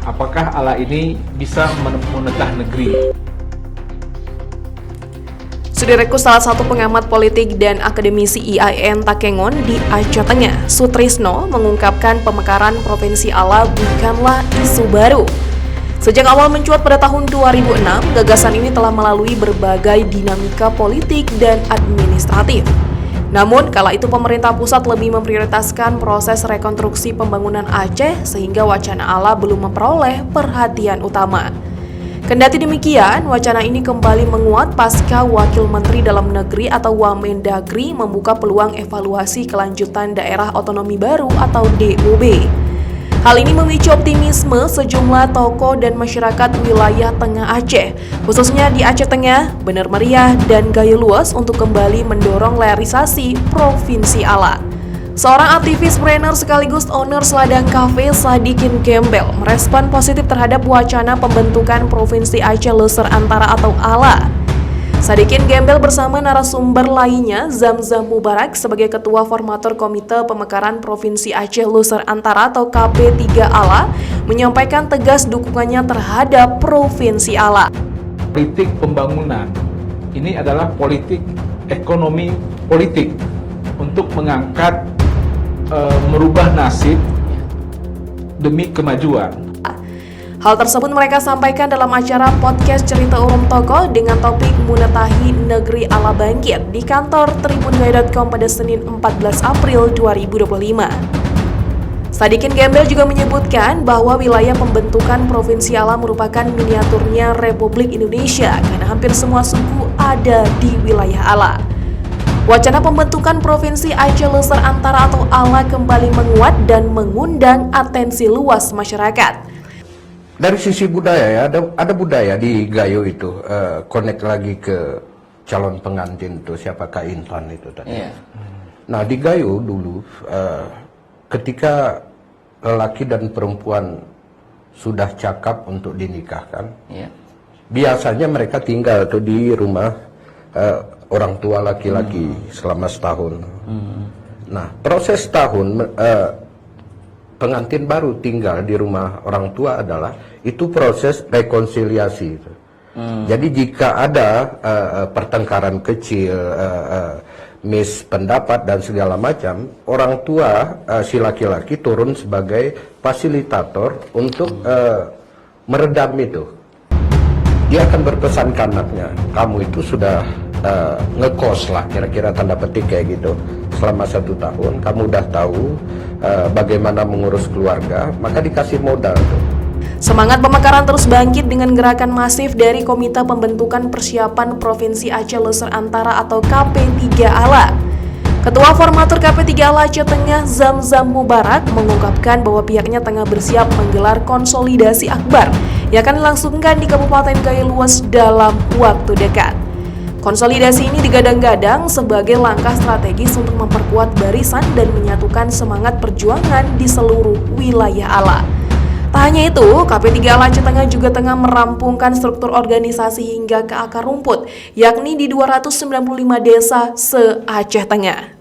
apakah Allah ini bisa menetah negeri. Sudireku salah satu pengamat politik dan akademisi IAIN Takengon di Aceh Tengah, Sutrisno, mengungkapkan pemekaran Provinsi Allah bukanlah isu baru. Sejak awal mencuat pada tahun 2006, gagasan ini telah melalui berbagai dinamika politik dan administratif. Namun, kala itu pemerintah pusat lebih memprioritaskan proses rekonstruksi pembangunan Aceh sehingga wacana Allah belum memperoleh perhatian utama. Kendati demikian, wacana ini kembali menguat pasca Wakil Menteri Dalam Negeri atau Wamendagri membuka peluang evaluasi kelanjutan daerah otonomi baru atau DOB. Hal ini memicu optimisme sejumlah tokoh dan masyarakat wilayah Tengah Aceh, khususnya di Aceh Tengah, Bener Meriah, dan Gayo Luas untuk kembali mendorong realisasi Provinsi Allah. Seorang aktivis brainer sekaligus owner Seladang Cafe, Sadikin Gembel, merespon positif terhadap wacana pembentukan Provinsi Aceh Loser Antara atau ALA. Sadikin Gembel bersama narasumber lainnya, Zamzam Mubarak sebagai Ketua Formator Komite Pemekaran Provinsi Aceh Loser Antara atau KP3 ALA, menyampaikan tegas dukungannya terhadap Provinsi ALA. Politik pembangunan ini adalah politik ekonomi politik untuk mengangkat merubah nasib demi kemajuan. Hal tersebut mereka sampaikan dalam acara podcast Cerita Urung Tokoh dengan topik Munetahi Negeri Allah Bangkit di kantor tribungaya.com pada Senin 14 April 2025. Sadikin Gembel juga menyebutkan bahwa wilayah pembentukan Provinsi Allah merupakan miniaturnya Republik Indonesia karena hampir semua suku ada di wilayah Allah. Wacana pembentukan Provinsi Aceh Loser Antara atau ALA kembali menguat dan mengundang atensi luas masyarakat. Dari sisi budaya ya, ada budaya di Gayo itu, connect lagi ke calon pengantin itu, siapakah Intan itu tadi. Yeah. Nah di Gayo dulu, ketika lelaki dan perempuan sudah cakap untuk dinikahkan, biasanya mereka tinggal tuh di rumah orang tua laki-laki selama setahun. Nah, proses setahun pengantin baru tinggal di rumah orang tua adalah itu proses rekonsiliasi. Jadi jika ada pertengkaran kecil, mispendapat dan segala macam, orang tua si laki-laki turun sebagai fasilitator untuk meredam itu. Dia akan berpesan ke anaknya, kamu itu sudah ngekos lah, kira-kira tanda petik kayak gitu, selama 1 tahun kamu udah tahu bagaimana mengurus keluarga, maka dikasih modal tuh. Semangat pemekaran terus bangkit dengan gerakan masif dari Komite Pembentukan Persiapan Provinsi Aceh Loser Antara atau KP3 ALA. Ketua Formatur KP3 ALA Aceh Tengah, Zamzam Mubarak, mengungkapkan bahwa pihaknya tengah bersiap menggelar konsolidasi akbar yang akan dilangsungkan di Kabupaten Gayo Luas dalam waktu dekat. Konsolidasi ini digadang-gadang sebagai langkah strategis untuk memperkuat barisan dan menyatukan semangat perjuangan di seluruh wilayah ALA. Tak hanya itu, KP3 ALA Aceh Tengah juga tengah merampungkan struktur organisasi hingga ke akar rumput, yakni di 295 desa se-Aceh Tengah.